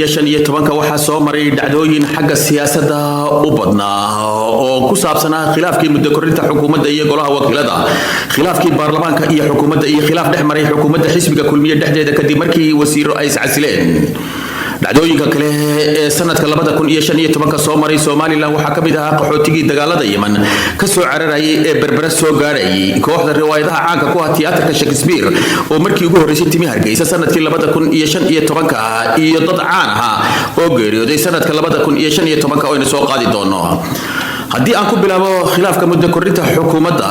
2015 waxaa soo maray dhacdooyin xagga siyaasadda u badnaa oo ku saabsanaa khilaafkii muddo korinta xukuumadda iyo golaha wakiilada, khilaafkii baarlamaanka iyo xukuumadda, iyo khilaaf dhex maray xukuumadda xisbiga kulmiye dhexdeeda kadib markii wasiiro ay iscasileen. dhacdooyinka kale ee sanadka 2015 soo maray Soomaaliland waxaa kamid ahaa qaxootigii dagaalada Yemen ka soo cararayay ee berbera soo gaarayay kooxda riwaayadaha caanka ku ah tiyaatarka Shakespeare oo markii ugu horeysay timi Hargeysa sanadkii 2015 iyo dad caan ah oo geeriyooday sanadka 2015 oo aynu soo qaadi doono. haddii aan ku bilaabo khilaafka muddo korinta xukuumadda,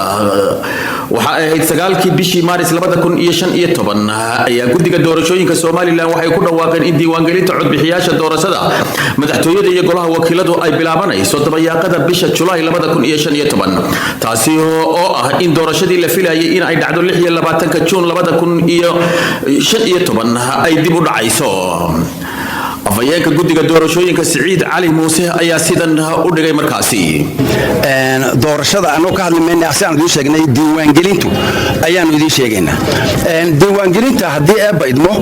waxa ay ahayd 9kii bishii Maaris 2015 ayaa guddiga doorashooyinka Soomaaliland waxay ku dhawaaqeen in diiwaangelinta codbixiyaasha doorashada madaxtooyada iyo golaha wakiiladu ay bilaabanayso dabayaaqada bisha Julaay 2015, taasi oo ah in doorashadii la filayay in ay dhacdo 26 Juun 2015 ay dib u dhacayso. afayeenka guddiga doorashooyinka Siciid Cali Muuse ayaa sidan u dhigay markaasi doorashada aanu ka hadlayna asaan idin sheegnay diiwaangelintu ayaanu idin sheegaynaa diiwaangelinta haddii ay baydmo